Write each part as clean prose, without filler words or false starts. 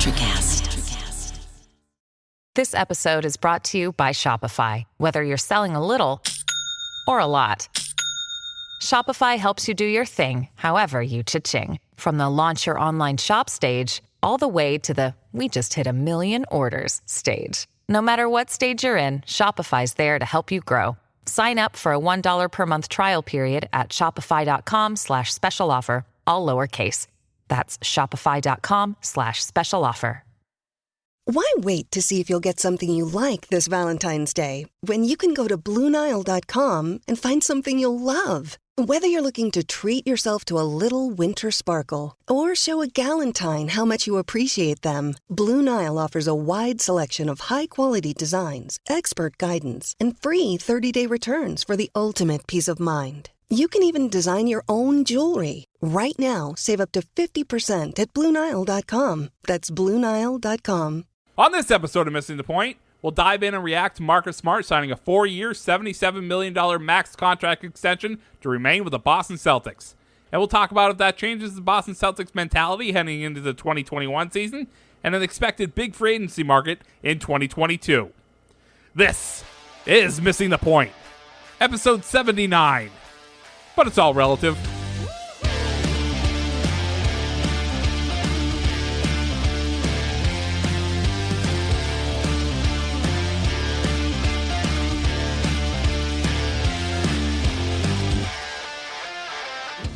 Electricast. This episode is brought to you by Shopify. Whether you're selling a little or a lot, Shopify helps you do your thing, however you cha-ching. From the launch your online shop stage, all the way to the we just hit 1 million orders stage. No matter what stage you're in, Shopify's there to help you grow. Sign up for a $1 per month trial period at shopify.com/special offer, all lowercase. That's shopify.com/special offer. Why wait to see if you'll get something you like this Valentine's Day when you can go to BlueNile.com and find something you'll love? Whether you're looking to treat yourself to a little winter sparkle or show a galentine how much you appreciate them, Blue Nile offers a wide selection of high-quality designs, expert guidance, and free 30-day returns for the ultimate peace of mind. You can even design your own jewelry. Right now, save up to 50% at BlueNile.com. That's BlueNile.com. On this episode of Missing the Point, we'll dive in and react to Marcus Smart signing a 4-year, $77 million max contract extension to remain with the Boston Celtics. And we'll talk about if that changes the Boston Celtics mentality heading into the 2021 season and an expected big free agency market in 2022. This is Missing the Point, episode 79. But it's all relative.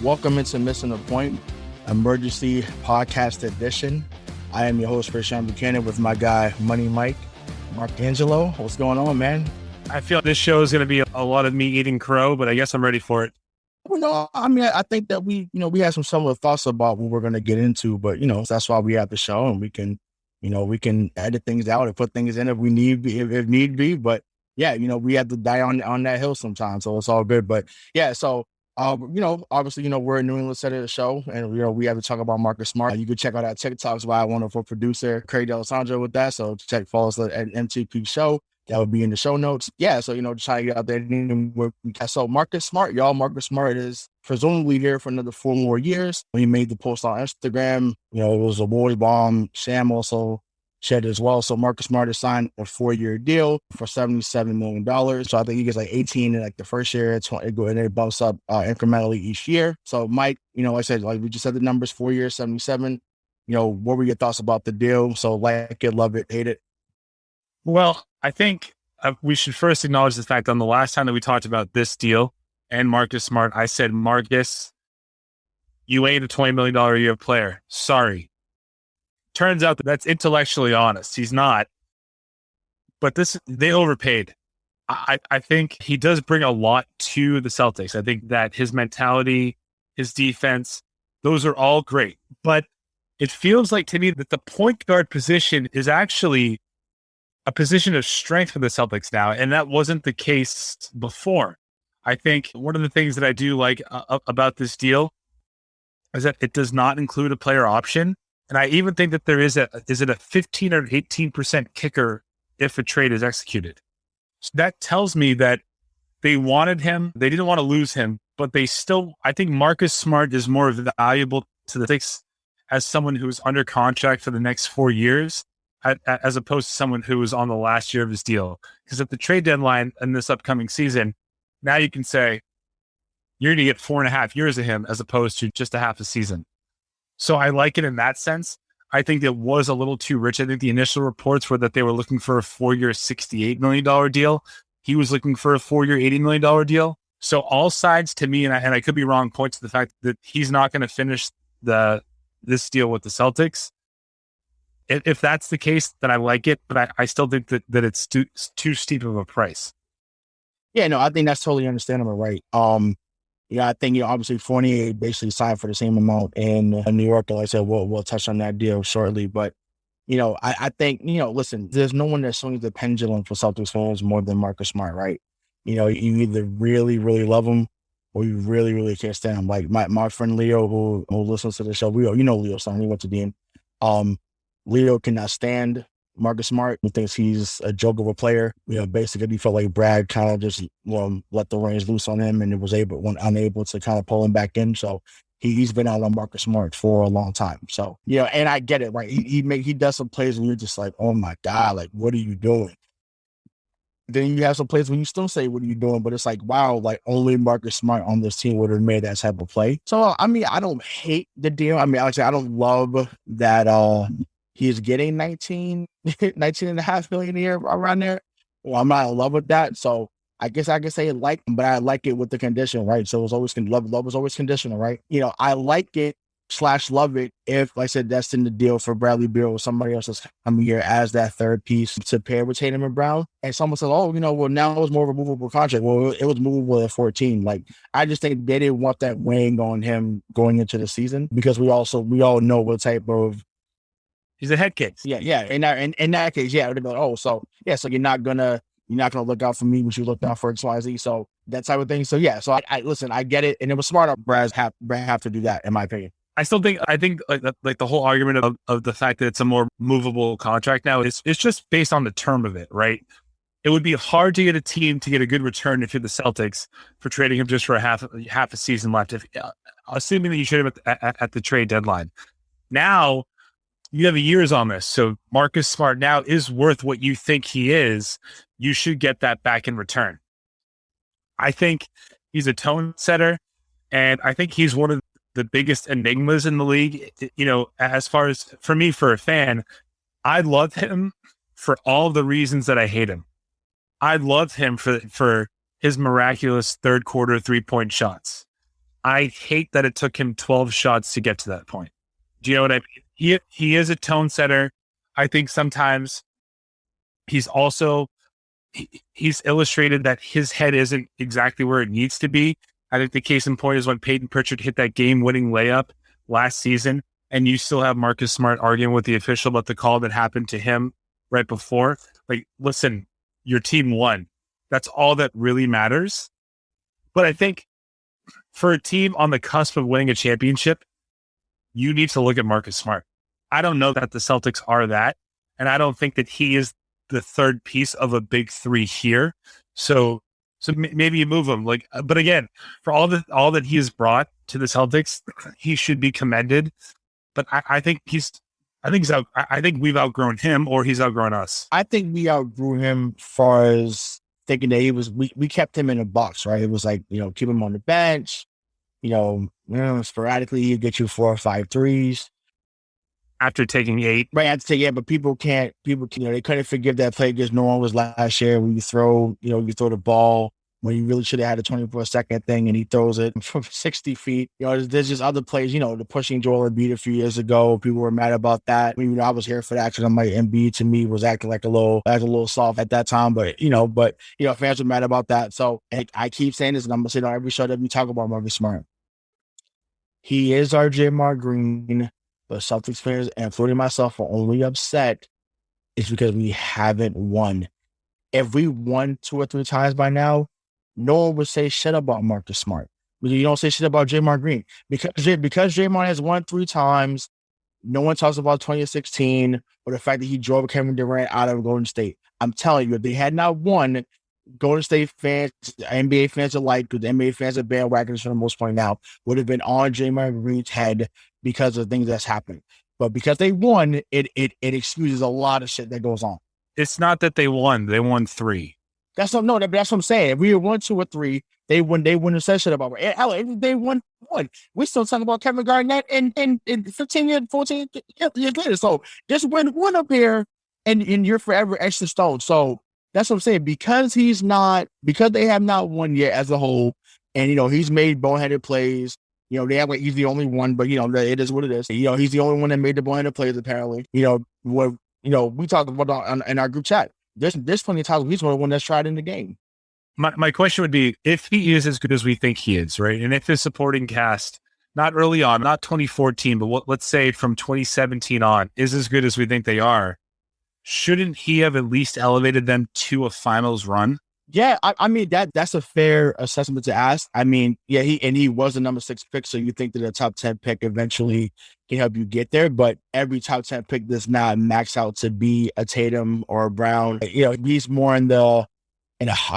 Welcome into Missing the Point, emergency podcast edition. I am your host, Rayshawn Buchanan, with my guy, Money Mike, Marcangelo. What's going on, man? I feel this show is going to be a lot of me eating crow, but I guess I'm ready for it. Well, no, I mean, I think that we had some similar thoughts about what we're going to get into, but, that's why we have the show, and we can edit things out and put things in if we need, if need be. But yeah, we have to die on that hill sometimes. So it's all good. But yeah, so, obviously, we're a New England side of the show, and, we have to talk about Marcus Smart. You can check out our TikToks by our wonderful producer, Craig D'Alessandro, with that. So follow us at MTP Show. That would be in the show notes. Yeah, so, just trying to get out there. So Marcus Smart, Marcus Smart is presumably here for another 4 more years. When he made the post on Instagram, it was a Warriors bomb. Sham also shared as well. So Marcus Smart has signed a 4-year deal for $77 million. So I think he gets like 18 in like the first year, 20, and it bumps up incrementally each year. So Mike, I said, like we just said the numbers, 4 years, 77. What were your thoughts about the deal? So like it, love it, hate it? Well, I think we should first acknowledge the fact on the last time that we talked about this deal and Marcus Smart, I said, Marcus, you ain't a $20 million a year player. Sorry. Turns out that that's intellectually honest. He's not. But they overpaid. I think he does bring a lot to the Celtics. I think that his mentality, his defense, those are all great. But it feels like to me that the point guard position is actually a position of strength for the Celtics now, and that wasn't the case before. I think one of the things that I do like about this deal is that it does not include a player option, and I even think that there is it a 15 or 18% kicker if a trade is executed. So that tells me that they wanted him, they didn't want to lose him, but I think Marcus Smart is more valuable to the Celtics as someone who is under contract for the next 4 years, as opposed to someone who was on the last year of his deal. Because at the trade deadline in this upcoming season, now you can say you're going to get 4.5 years of him as opposed to just a half a season. So I like it in that sense. I think it was a little too rich. I think the initial reports were that they were looking for a 4-year, $68 million deal. He was looking for a 4-year, $80 million deal. So all sides to me, and I could be wrong, point to the fact that he's not going to finish this deal with the Celtics. If that's the case, then I like it, but I still think that it's too steep of a price. Yeah, no, I think that's totally understandable, right? I think obviously Fournier basically signed for the same amount in New York. Like I said, we'll touch on that deal shortly, but I think listen, there's no one that swings the pendulum for Celtics fans more than Marcus Smart, right? You either really, really love him or you really, really can't stand him. Like my friend Leo, who listens to the show, Leo's son, he went to Dean. Leo cannot stand Marcus Smart. He thinks he's a joke of a player. Basically, he felt like Brad kind of just let the reins loose on him and was unable to kind of pull him back in. So he's been out on Marcus Smart for a long time. So, and I get it, right? He does some plays when you're just like, oh my God, like, what are you doing? Then you have some plays when you still say, what are you doing? But it's like, wow, like only Marcus Smart on this team would have made that type of play. So, I mean, I don't hate the deal. I mean, I don't love that he's getting 19 and a half million a year around there. Well, I'm not in love with that. So I guess I can say like, but I like it with the condition, right? So it's always love is always conditional, right? I like it / love it if, like I said, that's in the deal for Bradley Beal or somebody else that's coming here as that third piece to pair with Tatum and Brown. And someone says, oh, well, now it was more of a movable contract. Well, it was movable at 14. Like, I just think they didn't want that weighing on him going into the season because we all know what type of. He's a head case. Yeah. In that case, yeah, they'd be like, oh, so you're not gonna look out for me, but you look out for XYZ. So that type of thing. So yeah, so I listen, I get it, and it was smart of Brad have to do that, in my opinion. I think like the whole argument of the fact that it's a more movable contract now is just based on the term of it, right? It would be hard to get a team to get a good return if you're the Celtics for trading him just for a half a season left, assuming that you trade him at the trade deadline. Now you have years on this, so Marcus Smart now is worth what you think he is. You should get that back in return. I think he's a tone setter, and I think he's one of the biggest enigmas in the league. As far as for me, for a fan, I love him for all the reasons that I hate him. I love him for his miraculous third quarter 3-point shots. I hate that it took him 12 shots to get to that point. Do you know what I mean? He is a tone setter. I think sometimes he's illustrated that his head isn't exactly where it needs to be. I think the case in point is when Peyton Pritchard hit that game-winning layup last season, and you still have Marcus Smart arguing with the official about the call that happened to him right before. Like, listen, your team won. That's all that really matters. But I think for a team on the cusp of winning a championship, you need to look at Marcus Smart. I don't know that the Celtics are that, and I don't think that he is the third piece of a big three here. So maybe you move him. But again, for all that he has brought to the Celtics, he should be commended. But I think we've outgrown him, or he's outgrown us. I think we outgrew him as far as thinking that we kept him in a box, right? It was like, keep him on the bench, sporadically he'd get you 4 or 5 threes. After taking 8. Right, after taking 8, but people they couldn't forgive that play against New Orleans last year when you throw the ball when you really should have had a 24-second thing and he throws it from 60 feet. There's just other plays, the pushing Joel Embiid a few years ago. People were mad about that. I mean, I was here for that because Embiid to me was acting like a little soft at that time, but fans were mad about that. So I keep saying this, and I'm going to say it on every show that we talk about Marcus Smart. He is our Draymond Green. But Celtics fans, and including myself, are only upset is because we haven't won. If we won 2 or 3 times by now, no one would say shit about Marcus Smart. You don't say shit about Draymond Green. Because Draymond has won 3 times, no one talks about 2016 or the fact that he drove Kevin Durant out of Golden State. I'm telling you, if they had not won, Golden State fans, NBA fans alike, because NBA fans are bandwagons for the most part now, would have been on Draymond Green's head because of things that's happened. But because they won, it excuses a lot of shit that goes on. It's not that they won 3. That's what I'm saying. If we won 2 or 3, they wouldn't have said shit about it. If they won 1, we still talking about Kevin Garnett in 15 years, 14 years later. So just win 1 up here and you're forever extra stone. So that's what I'm saying. Because they have not won yet as a whole, and he's made boneheaded plays. They act like he's the only one, but it is what it is. He's the only one that made the boneheaded plays apparently. We talked about in our group chat. There's plenty of times he's the one that's tried in the game. My question would be, if he is as good as we think he is, right? And if his supporting cast, not early on, not 2014, but let's say from 2017 on, is as good as we think they are, shouldn't he have at least elevated them to a finals run? Yeah, I mean, that's a fair assessment to ask. I mean, yeah, he was the number 6 pick, so you think that a top 10 pick eventually can help you get there, but every top 10 pick does not max out to be a Tatum or a Brown. He's more in I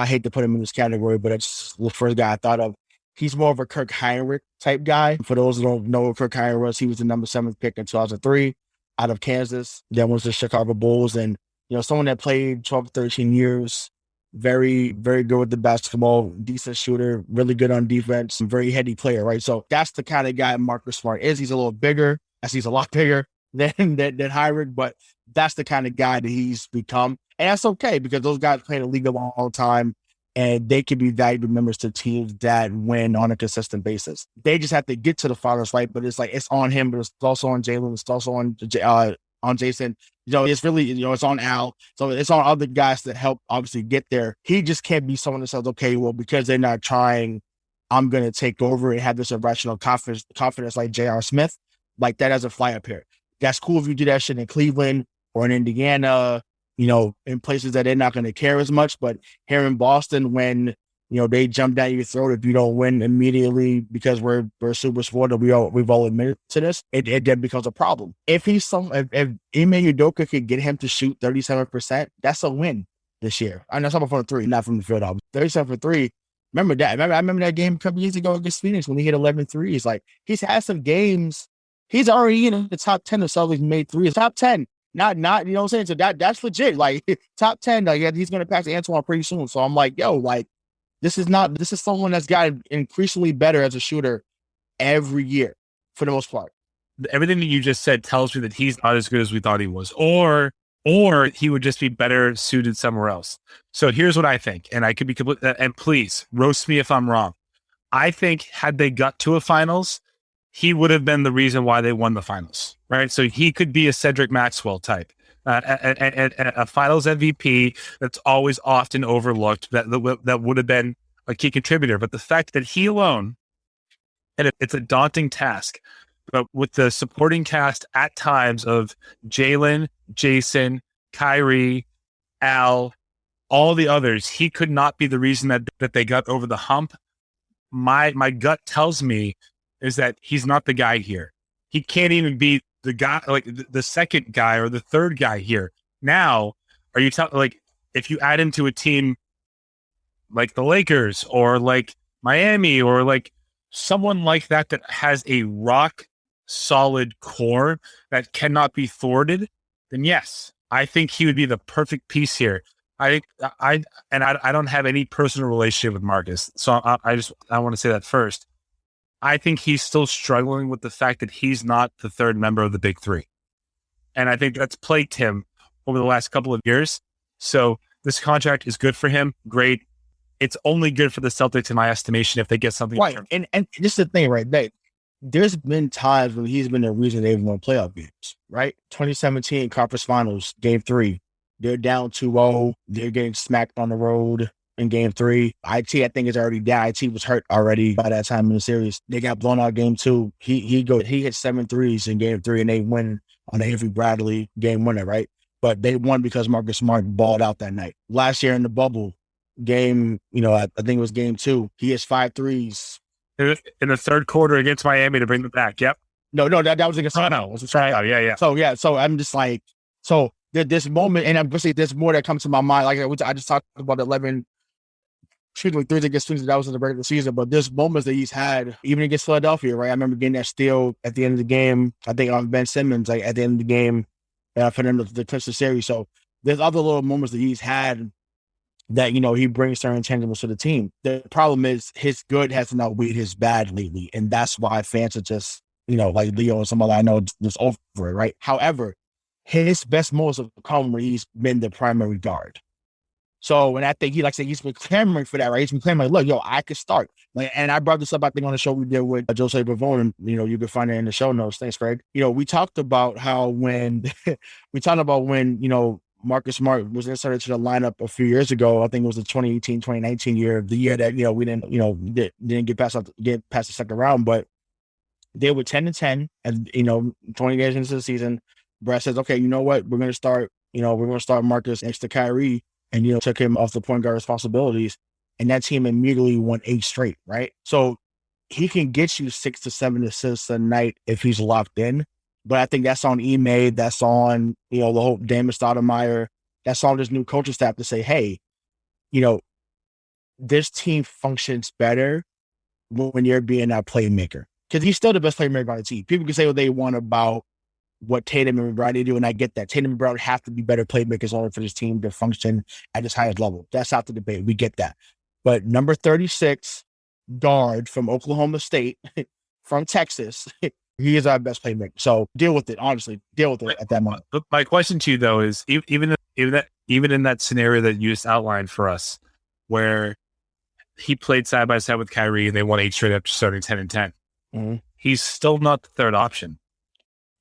hate to put him in this category, but it's the first guy I thought of. He's more of a Kirk Heinrich type guy. For those who don't know who Kirk Heinrich was, he was the number 7 pick in 2003 out of Kansas. Then was the Chicago Bulls. And, someone that played 12, 13 years, very, very good with the basketball, decent shooter, really good on defense, very heady player, right? So that's the kind of guy Marcus Smart is. He's a little bigger, as he's a lot bigger than Heinrich, but that's the kind of guy that he's become. And that's okay because those guys play in the league a long time and they can be valuable members to teams that win on a consistent basis. They just have to get to the finals, right? But it's like, it's on him, but it's also on Jalen. It's also on Jason. It's really, it's on Al. So it's on other guys that help obviously get there. He just can't be someone that says, okay, well, because they're not trying, I'm going to take over and have this irrational confidence like J.R. Smith. Like, that doesn't fly up here. That's cool if you do that shit in Cleveland or in Indiana, in places that they're not going to care as much. But here in Boston, when, they jump down your throat if you don't win immediately because we're super spoiled, we've all admitted to this, it then becomes a problem. If if Ime Udoka could get him to shoot 37%, that's a win this year. I know I'm from the 3, not from the field. 37 for 3. Remember that? I remember that game a couple years ago against Phoenix when he hit 11 threes. Like, he's had some games. He's already in the top 10 of Celtics made threes. Top 10. Not, you know what I'm saying? So that's legit. Like, top 10, like, he's going to pass Antoine pretty soon. So I'm like, yo, like, this is someone that's gotten increasingly better as a shooter every year for the most part. Everything that you just said tells me that he's not as good as we thought he was, or he would just be better suited somewhere else. So here's what I think, and I could be complete, and please roast me if I'm wrong. I think had they got to a finals, he would have been the reason why they won the finals, right? So he could be a Cedric Maxwell type. A finals MVP that's always often overlooked that would have been a key contributor. But the fact that he alone, and it's a daunting task, but with the supporting cast at times of Jalen, Jason, Kyrie, Al, all the others, he could not be the reason that they got over the hump. My gut tells me is that he's not the guy here. He can't even be the guy, like the second guy or the third guy here. Now, are you like, if you add him to a team like the Lakers or like Miami or like someone like that has a rock solid core that cannot be thwarted, then yes, I think he would be the perfect piece here. I don't have any personal relationship with Marcus, so I want to say that first. I think he's still struggling with the fact that he's not the third member of the big 3. And I think that's plagued him over the last couple of years. So this contract is good for him. Great. It's only good for the Celtics in my estimation if they get something. Right. And this is the thing, right? There's been times when he's been the reason they've won playoff games, right? 2017 Conference Finals, Game 3. They're down 2-0. They're getting smacked on the road. In Game 3, I think is already down. IT was hurt already by that time in the series. They got blown out Game 2. He hit 7 threes in Game 3, and they win on the Avery Bradley game winner, right? But they won because Marcus Smart balled out that night. Last year in the bubble game, I think it was Game 2. He hits 5 threes in the third quarter against Miami to bring them back. Yep. No, that was against Toronto. Yeah. So I'm just like, this moment, and I'm gonna say there's more that comes to my mind. Like I just talked about 11. Shooting like threes against Phoenix, that was in the regular season, but there's moments that he's had, even against Philadelphia, right? I remember getting that steal at the end of the game. I think on Ben Simmons, like at the end of the game, for them to clinch the series. So there's other little moments that he's had that, he brings certain intangibles to the team. The problem is his good hasn't outweighed his bad lately, and that's why fans are just, like Leo and some other I know just over it, right? However, his best moments have come where he's been the primary guard. So, and I think he's been clamoring for that, right? He's been clamoring, look, I could start. Like, and I brought this up, I think, on the show we did with Jose Pavone, and, you can find it in the show notes. Thanks, Craig. We talked about how when Marcus Smart was inserted to the lineup a few years ago, I think it was the 2018, 2019 year, the year that, we didn't get past the second round, but they were 10-10 and, 20 games into the season. Brad says, okay, you know what? We're going to start Marcus next to Kyrie. And, took him off the point guard responsibilities. And that team immediately won 8 straight, right? So he can get you 6 to 7 assists a night if he's locked in. But I think that's on Ime. That's on, the whole Damon Stoudemire. That's on this new coaching staff to say, hey, this team functions better when you're being that playmaker. Because he's still the best playmaker on the team. People can say what they want about what Tatum and Brown do, and I get that. Tatum and Brown have to be better playmakers in order for this team to function at its highest level. That's not the debate. We get that. But number 36 guard from Oklahoma State, from Texas, he is our best playmaker. So deal with it, honestly. Deal with it at that moment. But my question to you, though, is even in that scenario that you just outlined for us, where he played side by side with Kyrie and they won 8 straight after starting 10-10, he's still not the third option.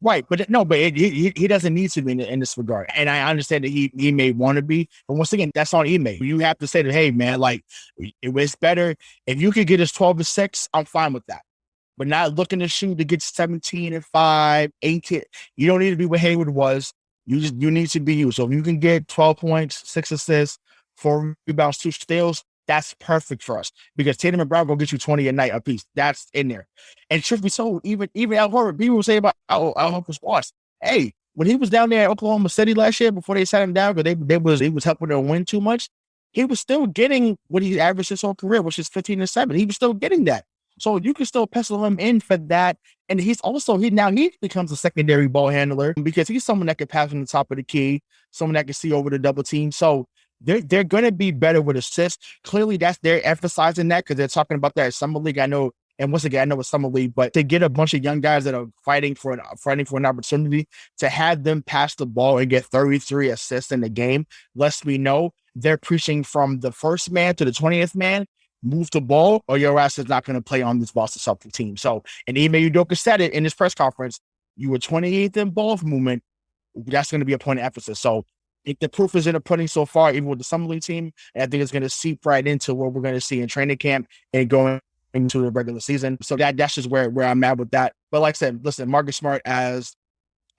Right, but he doesn't need to be in this regard. And I understand that he may want to be, but once again, that's on Ime. You have to say that, hey, man, like, it was better. If you could get us 12-6, I'm fine with that. But not looking to shoot to get 17-5, 18. You don't need to be what Hayward was. You need to be you. So if you can get 12 points, 6 assists, 4 rebounds, 2 steals, that's perfect for us, because Tatum and Brown will get you 20 a night apiece. That's in there. And truth be told, even Al Horford, people will say about Al Horford's loss. Hey, when he was down there at Oklahoma City last year, before they sat him down because he was helping them win too much, he was still getting what he averaged his whole career, which is 15-7. He was still getting that. So you can still pencil him in for that. And he's also, he becomes a secondary ball handler, because he's someone that can pass from the top of the key, someone that can see over the double team. So they're going to be better with assists. Clearly, they're emphasizing that, because they're talking about that at Summer League. I know, and once again, I know it's Summer League, but to get a bunch of young guys that are fighting for an opportunity, to have them pass the ball and get 33 assists in the game, lets me know they're preaching from the first man to the 20th man. Move the ball, or your ass is not going to play on this Boston Celtics team. So, and Ime Udoka said it in his press conference, you were 28th in ball movement. That's going to be a point of emphasis. So, if the proof is in the pudding so far, even with the Summer League team, and I think it's going to seep right into what we're going to see in training camp and going into the regular season. So that's just where I'm at with that. But like I said, listen, Marcus Smart as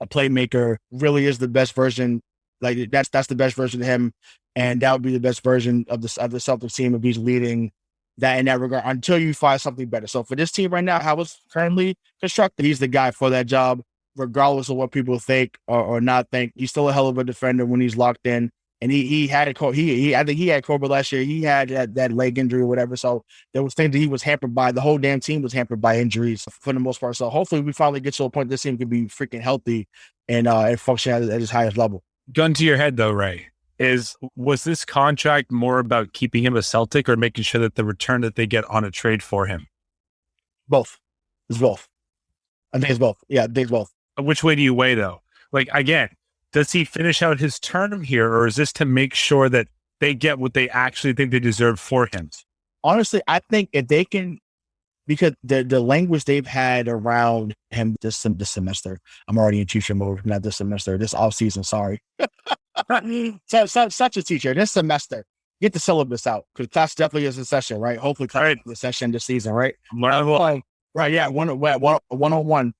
a playmaker really is the best version. Like that's the best version of him, and that would be the best version of the Celtics team if he's leading that in that regard, until you find something better. So for this team right now, how it's currently constructed, he's the guy for that job, regardless of what people think or not think. He's still a hell of a defender when he's locked in. And he had I think he had COVID last year. He had that leg injury or whatever. So there was things that he was hampered by. The whole damn team was hampered by injuries for the most part. So hopefully we finally get to a point this team can be freaking healthy and function at his highest level. Gun to your head though, Ray, was this contract more about keeping him a Celtic or making sure that the return that they get on a trade for him? Both. It's both. I think it's both. Yeah, I think it's both. Which way do you weigh though? Like, again, does he finish out his term here, or is this to make sure that they get what they actually think they deserve for him? Honestly, I think if they can, because the language they've had around him this semester, I'm already in teacher mode, not this semester, this off season, sorry. Such a teacher, this semester. Get the syllabus out, because class definitely is in session, right? Hopefully class is in session this season, right? Right, yeah, 101.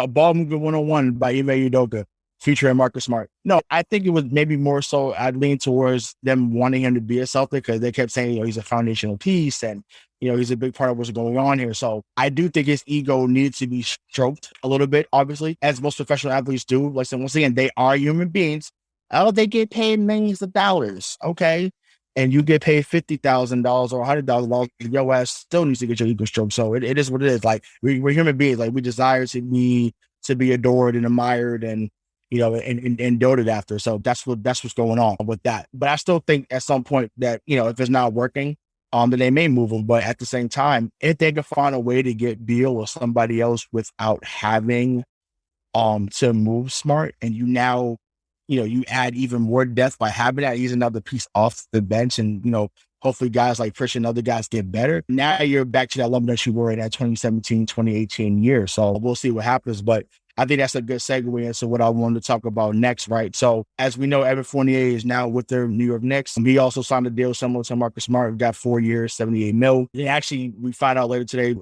Ball movement 101 by Ime Udoka, featuring Marcus Smart. No, I think it was maybe more so I'd lean towards them wanting him to be a Celtic, because they kept saying, he's a foundational piece and, he's a big part of what's going on here. So I do think his ego needs to be stroked a little bit, obviously, as most professional athletes do. Like, once again, they are human beings. Oh, they get paid millions of dollars. Okay. And you get paid $50,000 or $100,000, your ass still needs to get your ego stroked. So it is what it is. Like, we're human beings. Like, we desire to be adored and admired and, and doted after. So that's what's going on with that. But I still think at some point that, if it's not working, then they may move him. But at the same time, if they can find a way to get Beal or somebody else without having to move Smart, and you now, you add even more depth by having that. He's another piece off the bench, and, hopefully guys like Pritchard and other guys get better. Now you're back to that level that you were in that 2017, 2018 year. So we'll see what happens. But I think that's a good segue into what I wanted to talk about next, right? So as we know, Evan Fournier is now with the New York Knicks. He also signed a deal similar to Marcus Smart. Got 4 years, $78 million. And actually, we find out earlier today,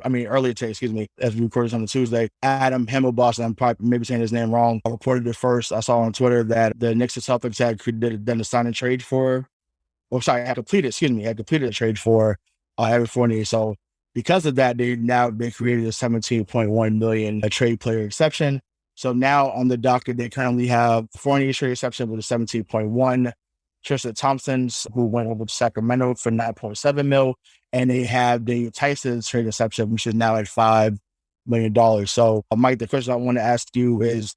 as we recorded on the Tuesday, Adam Himmelboss, I'm probably maybe saying his name wrong, I reported it first. I saw on Twitter that the Knicks and Celtics had done a sign and trade had completed a trade for Evan Fournier. So because of that, they created a $17.1 million trade player exception. So now on the docket, they currently have Fournier trade exception with a 17.1, Tristan Thompson's, who went over to Sacramento for $9.7 million, and they have the Tyson trade exception, which is now at $5 million. So, Mike, the question I want to ask you is,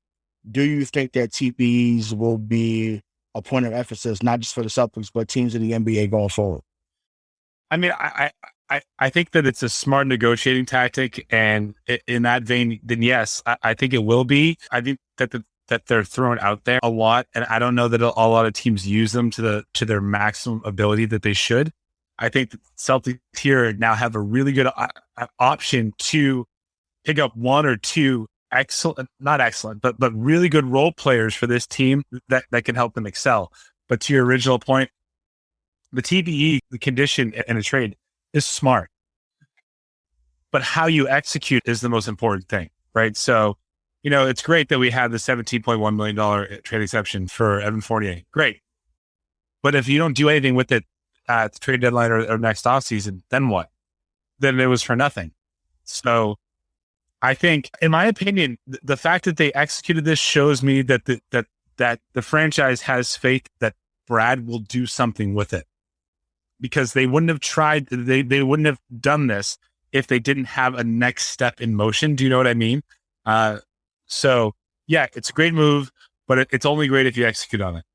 do you think that TPEs will be a point of emphasis, not just for the Celtics, but teams in the NBA going forward? I mean, I think that it's a smart negotiating tactic, and in that vein, then yes, I think it will be. I think that they're thrown out there a lot, and I don't know that a lot of teams use them to their maximum ability that they should. I think the Celtics here now have a really good option to pick up one or two not excellent, but really good role players for this team that can help them excel. But to your original point, the TPE, the condition in a trade is smart, but how you execute is the most important thing, right? So, it's great that we have the $17.1 million trade exception for Evan Fournier. Great. But if you don't do anything with it at the trade deadline or next offseason, then what? Then it was for nothing. So I think, in my opinion, the fact that they executed this shows me that the franchise has faith that Brad will do something with it, because they wouldn't have tried, they wouldn't have done this if they didn't have a next step in motion. Do you know what I mean? So yeah, it's a great move, but it's only great if you execute on it.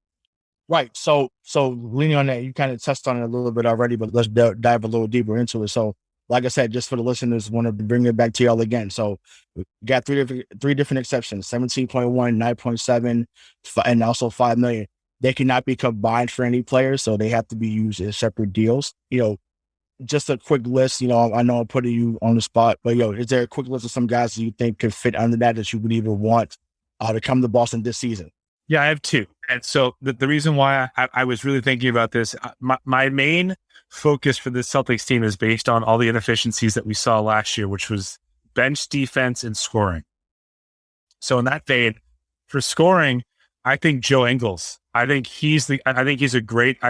Right. So leaning on that, you kind of touched on it a little bit already, but let's dive a little deeper into it. So, like I said, just for the listeners, want to bring it back to y'all again. So we got three different exceptions: 17.1, 9.7, and also 5 million. They cannot be combined for any players, so they have to be used as separate deals. Just a quick list. I know I'm putting you on the spot, but is there a quick list of some guys that you think could fit under that you would even want to come to Boston this season? Yeah, I have two. And so the reason why I was really thinking about this, my main focus for this Celtics team is based on all the inefficiencies that we saw last year, which was bench defense and scoring. So in that vein, for scoring, I think Joe Ingles. I think he's a great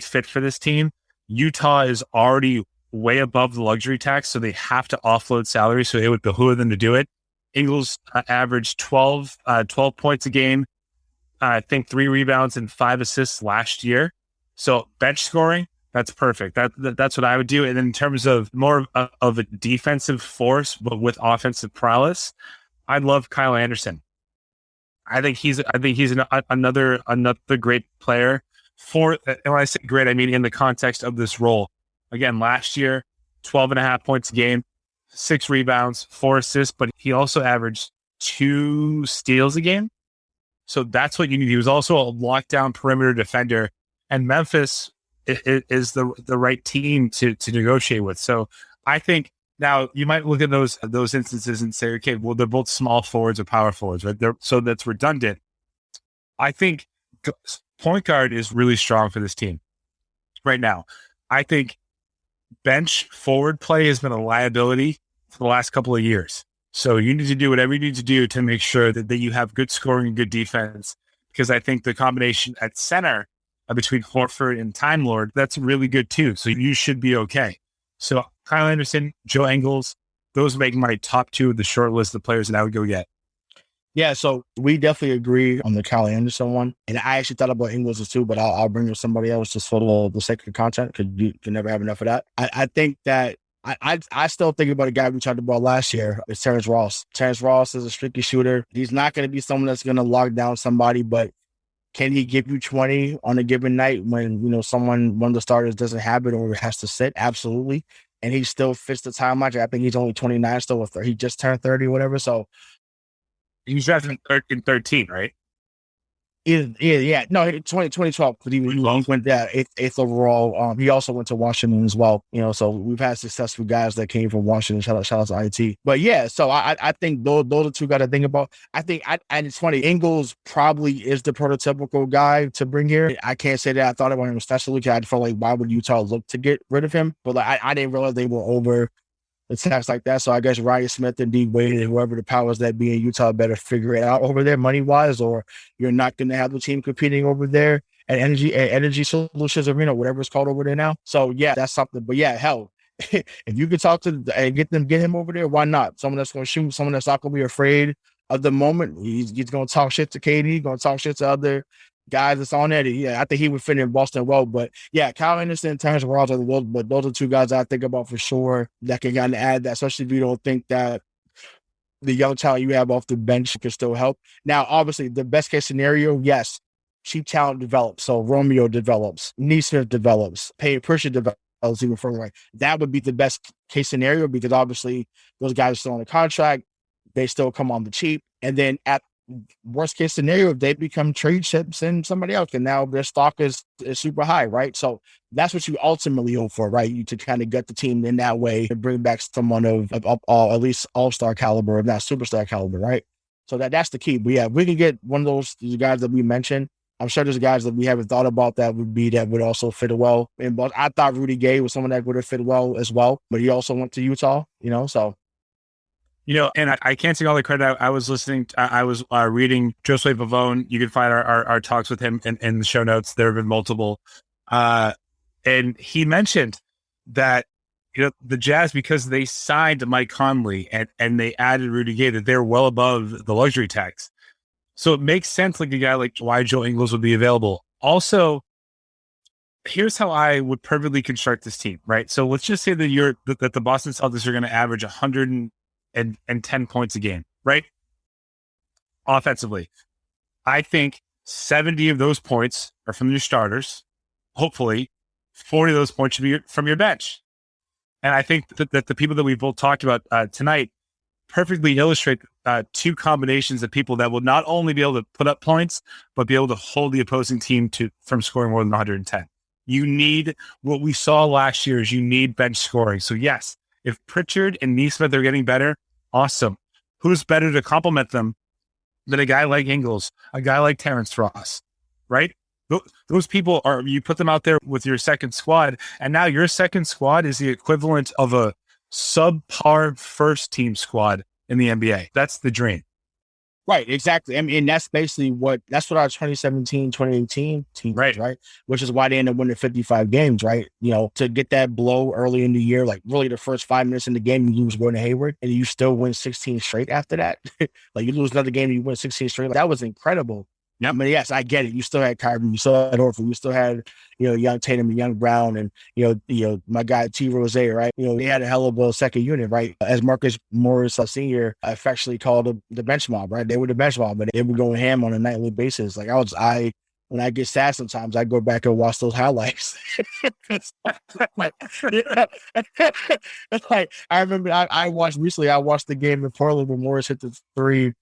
fit for this team. Utah is already way above the luxury tax, so they have to offload salary. So it would behoove them to do it. Ingles averaged 12 points a game. I think 3 rebounds and 5 assists last year. So bench scoring, that's perfect. That's what I would do. And in terms of more of a defensive force, but with offensive prowess, I'd love Kyle Anderson. I think he's another great player. And when I say great, I mean in the context of this role. Again, last year, 12.5 points a game, 6 rebounds, 4 assists, but he also averaged 2 steals a game. So that's what you need. He was also a lockdown perimeter defender, and Memphis is the right team to negotiate with. So I think now you might look at those instances and say, okay, well, they're both small forwards or power forwards, right? So that's redundant. I think point guard is really strong for this team right now. I think bench forward play has been a liability for the last couple of years. So you need to do whatever you need to do to make sure that you have good scoring and good defense, because I think the combination at center between Horford and Time Lord, that's really good too. So you should be okay. So Kyle Anderson, Joe Ingles, those make my top 2 of the short list of players that I would go get. Yeah, so we definitely agree on the Kyle Anderson one. And I actually thought about Ingles too, but I'll bring you somebody else just for the sake of content, because you can never have enough of that. I think that I still think about a guy we talked about last year. It's Terrence Ross. Terrence Ross is a streaky shooter. He's not going to be someone that's going to lock down somebody, but can he give you 20 on a given night when, one of the starters doesn't have it or has to sit? Absolutely. And he still fits the timeline. I think he's only 29 still. He just turned 30 or whatever. So he was drafted in 13, right? Yeah. No, 2012, because he went there 8th overall. He also went to Washington as well. So we've had successful guys that came from Washington. Shout out to IT. But yeah, so I think those are 2 guys to think about. I think, and it's funny, Ingles probably is the prototypical guy to bring here. I can't say that I thought about him especially because I felt like, why would Utah look to get rid of him? But I didn't realize they were over the tax like that. So I guess Rodney Smith and D Wade and whoever the powers that be in Utah better figure it out over there money wise, or you're not going to have the team competing over there at Energy Solutions Arena, whatever it's called over there now. So yeah, that's something. But yeah, hell, if you could talk to and get him over there, why not? Someone that's going to shoot, someone that's not going to be afraid of the moment. He's going to talk shit to KD, going to talk shit to other guys that's on there. Yeah, I think he would fit in Boston well. But yeah, Kyle Anderson, Terrence Ross, but those are two guys I think about for sure that can kind of add that, especially if you don't think that the young talent you have off the bench can still help. Now, obviously, the best case scenario, yes, cheap talent develops. So Romeo develops, Neesmith develops, Payne Pritchard develops even further away. That would be the best case scenario because obviously those guys are still on the contract. They still come on the cheap. And then at worst case scenario, they become trade chips and somebody else, and now their stock is super high, right? So that's what you ultimately hope for, right? You to kind of get the team in that way and bring back someone of at least all-star caliber, if not superstar caliber, right? So that's the key. But yeah, if we can get one of those guys that we mentioned, I'm sure there's guys that we haven't thought about that would also fit well. But I thought Rudy Gay was someone that would have fit well as well, but he also went to Utah, so. And I can't take all the credit. I was listening. I was reading Josue Pavone. You can find our talks with him in the show notes. There have been multiple. And he mentioned that, the Jazz, because they signed Mike Conley and they added Rudy Gay, that they're well above the luxury tax. So it makes sense like a guy like why Joe Ingles would be available. Also, here's how I would perfectly construct this team, right? So let's just say that the Boston Celtics are going to average 110 points a game, right? Offensively. I think 70 of those points are from your starters. Hopefully, 40 of those points should be from your bench. And I think that the people that we've both talked about tonight perfectly illustrate two combinations of people that will not only be able to put up points, but be able to hold the opposing team from scoring more than 110. You need what we saw last year is you need bench scoring. So yes, if Pritchard and Neesmith are getting better, awesome. Who's better to complement them than a guy like Ingles, a guy like Terrence Ross, right? Those people you put them out there with your second squad, and now your second squad is the equivalent of a subpar first team squad in the NBA. That's the dream. Right, exactly. I mean, that's basically that's what our 2017, 2018 team was, right? Which is why they ended up winning 55 games, right? To get that blow early in the year, like really the first 5 minutes in the game, you lose Gordon Hayward, and you still win 16 straight after that. Like you lose another game, you win 16 straight. Like, that was incredible. Yeah, I mean, yes, I get it. You still had Kyrie, you still had Horford, you still had, young Tatum and young Brown, and my guy T. Rose, right? They had a hell of a second unit, right? As Marcus Morris Sr. affectionately called the bench mob, right? They were the bench mob, but they were going ham on a nightly basis. Like when I get sad sometimes, I go back and watch those highlights. like, I remember I watched the game in Portland when Morris hit the three.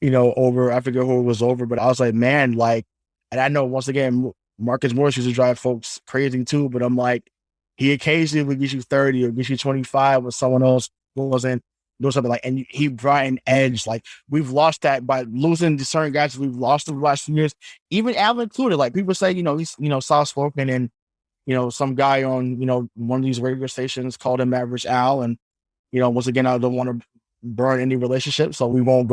Over, I forget who it was over, but I was like, man, and I know once again, Marcus Morris used to drive folks crazy too, but I'm like, he occasionally would get you 30 or get you 25 with someone else who wasn't doing something and he brought an edge. Like we've lost that by losing to certain guys. We've lost them the last few years, even Allen included. Like people say, he's, soft spoken and, some guy on, one of these radio stations called him Average Al. And, once again, I don't want to burn any relationship, so we won't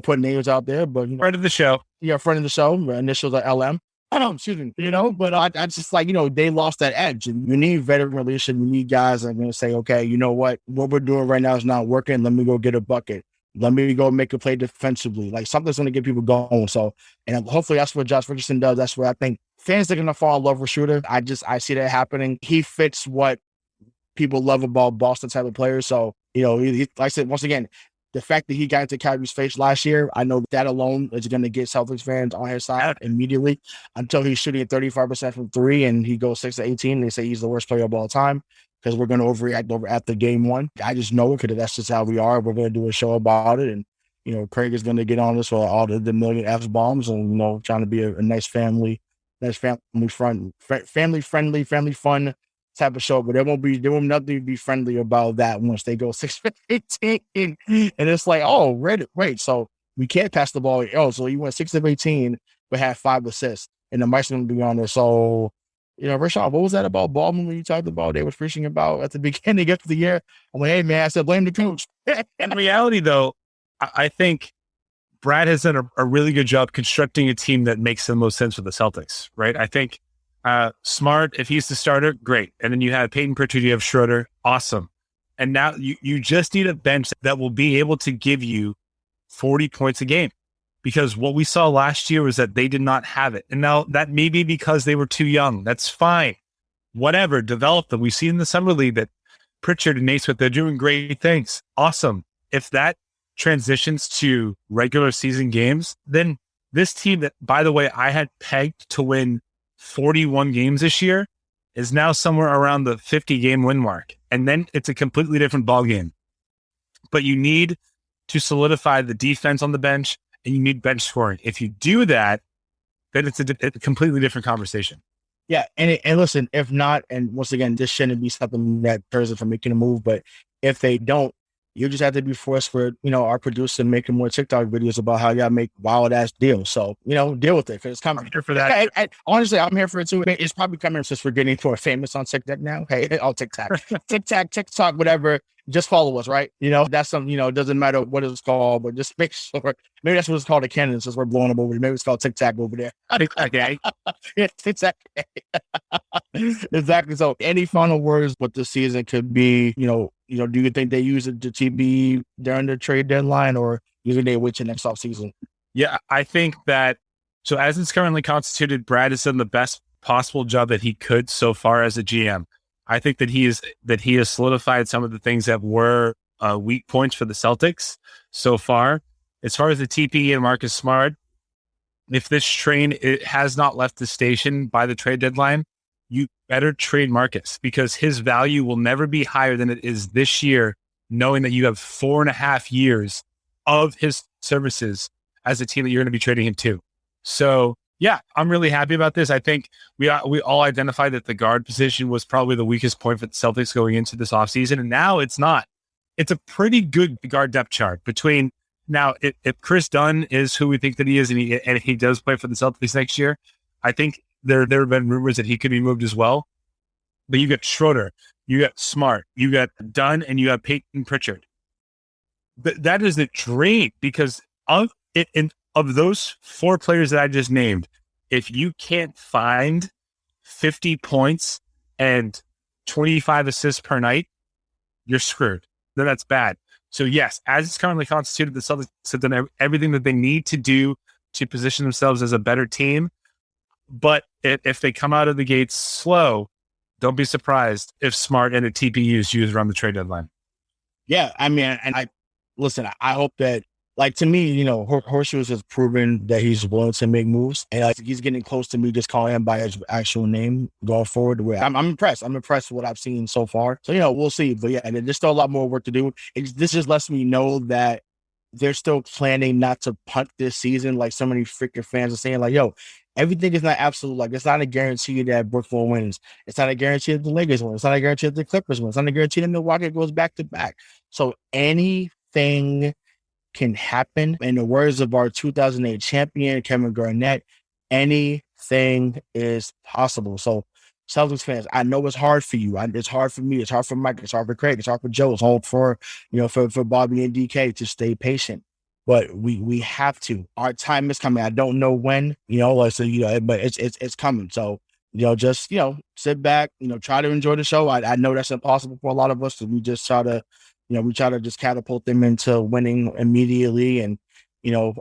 put names out there, but friend of the show. Yeah, friend of the show. Initials are LM. Excuse me. But I just they lost that edge. And you need veteran leadership. You need guys that are going to say, okay, you know what we're doing right now is not working. Let me go get a bucket. Let me go make a play defensively. Like something's going to get people going. So, and hopefully that's what Josh Richardson does. That's where I think fans are going to fall in love with Shooter. I see that happening. He fits what people love about Boston type of players. So, like I said, once again, the fact that he got into Kyrie's face last year, I know that alone is going to get Celtics fans on his side immediately until he's shooting at 35% from three and he goes 6-18. They say he's the worst player of all time because we're going to overreact over after game one. I just know it because that's just how we are. We're going to do a show about it. And, Craig is going to get on this for all the million F-bombs and, trying to be a nice family friendly, family fun type of show, but there will nothing be friendly about that once they go 6-18. And it's like, oh, wait, so we can't pass the ball. Oh, so you went 6-18, but had 5 assists, and the Mike's going to be on there. So, Rayshawn, what was that about Baldwin when you talked about they were preaching about at the beginning of the year? I'm like, hey, man, I said, blame the coach. In reality, though, I think Brad has done a really good job constructing a team that makes the most sense for the Celtics, right? I think Smart, if he's the starter, great. And then you have Payton Pritchard, you have Schroeder, awesome. And now you just need a bench that will be able to give you 40 points a game. because what we saw last year was that they did not have it. And now that may be because they were too young. That's fine. Whatever, develop them. We see in the summer league that Pritchard and Naismith, they're doing great things. Awesome. If that transitions to regular season games, then this team that, by the way, I had pegged to win 41 games this year is now somewhere around the 50 game win mark. And then it's a completely different ballgame. But you need to solidify the defense on the bench and you need bench scoring. If you do that, then it's a completely different conversation. Yeah, and listen, if not, and once again, this shouldn't be something that turns them from making a move, but if they don't, you just have to be forced for, our producer making more TikTok videos about how y'all make wild ass deals. So, deal with it because it's coming. I'm here for that. And honestly, I'm here for it too. It's probably coming since we're getting more famous on TikTok now. Hey, on TikTok, TikTok, whatever. Just follow us, right? That's something, it doesn't matter what it's called, but just make sure. Maybe that's what it's called in Canada since we're blowing up over there. Maybe it's called TikTok over there. Okay. Yeah, TikTok. Exactly. So any final words what the season could be, do you think they use it to TB during the trade deadline or you think they wait till next offseason? Yeah, I think that, so as it's currently constituted, Brad has done the best possible job that he could so far as a GM. I think that he has solidified some of the things that were weak points for the Celtics so far. As far as the TPE and Marcus Smart, if this train it has not left the station by the trade deadline, you better trade Marcus because his value will never be higher than it is this year, knowing that you have 4.5 years of his services as a team that you're going to be trading him to. So yeah, I'm really happy about this. I think we all identified that the guard position was probably the weakest point for the Celtics going into this offseason, and now it's not. It's a pretty good guard depth chart between now. If Chris Dunn is who we think that he is, and he does play for the Celtics next year, I think there have been rumors that he could be moved as well. But you got Schroeder, you got Smart, you got Dunn, and you have Peyton Pritchard. That is the dream because of those 4 players that I just named, if you can't find 50 points and 25 assists per night, you're screwed. Then that's bad. So yes, as it's currently constituted, the Celtics have done everything that they need to do to position themselves as a better team. But if they come out of the gates slow, don't be surprised if Smart and a TPU is used around the trade deadline. Yeah, I mean, and I hope that, like, to me, Horseshoes has proven that he's willing to make moves, and he's getting close to me just calling him by his actual name going forward. Where I'm impressed. I'm impressed with what I've seen so far. So, we'll see. But yeah, and there's still a lot more work to do. This just lets me know that they're still planning not to punt this season, like so many freaking fans are saying, like, yo, everything is not absolute. Like, it's not a guarantee that Brooklyn wins. It's not a guarantee that the Lakers win. It's not a guarantee that the Clippers win. It's not a guarantee that Milwaukee goes back to back. So anything can happen. In the words of our 2008 champion, Kevin Garnett, anything is possible. So Celtics fans, I know it's hard for you. It's hard for me. It's hard for Mike. It's hard for Craig. It's hard for Joe. It's hard for, for Bobby and DK to stay patient. But we have to. Our time is coming. I don't know when, but it's coming. So, just, sit back, try to enjoy the show. I know that's impossible for a lot of us. So we just try to, we try to just catapult them into winning immediately. And,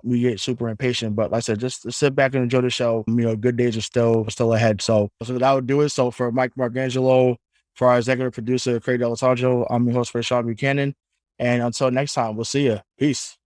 we get super impatient. But like I said, just sit back and enjoy the show. Good days are still ahead. So that would do it. So for Mike Marcangelo, for our executive producer, Craig Delatarjo, I'm your host, Rayshawn Buchanan. And until next time, we'll see you. Peace.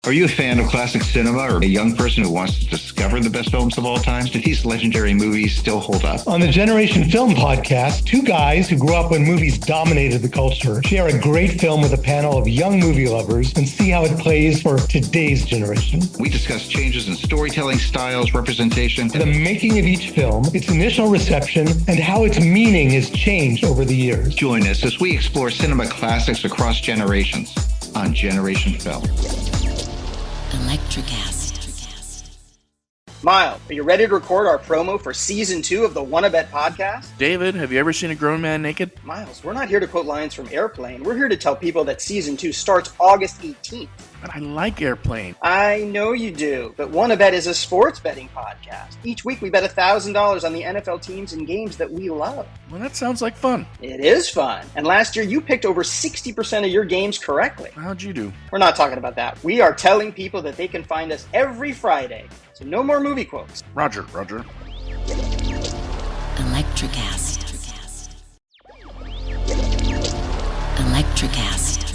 Are you a fan of classic cinema or a young person who wants to discover the best films of all time? Do these legendary movies still hold up? On the Generation Film podcast, 2 guys who grew up when movies dominated the culture share a great film with a panel of young movie lovers and see how it plays for today's generation. We discuss changes in storytelling styles, representation, The making of each film, its initial reception, and how its meaning has changed over the years. Join us as we explore cinema classics across generations on Generation Film. Electricast. Miles, are you ready to record our promo for Season 2 of the Wanna Bet podcast? David, have you ever seen a grown man naked? Miles, we're not here to quote lines from Airplane. We're here to tell people that Season 2 starts August 18th. But I like Airplane. I know you do, but WannaBet is a sports betting podcast. Each week we bet $1,000 on the NFL teams and games that we love. Well, that sounds like fun. It is fun. And last year you picked over 60% of your games correctly. How'd you do? We're not talking about that. We are telling people that they can find us every Friday. So no more movie quotes. Roger. Electricast.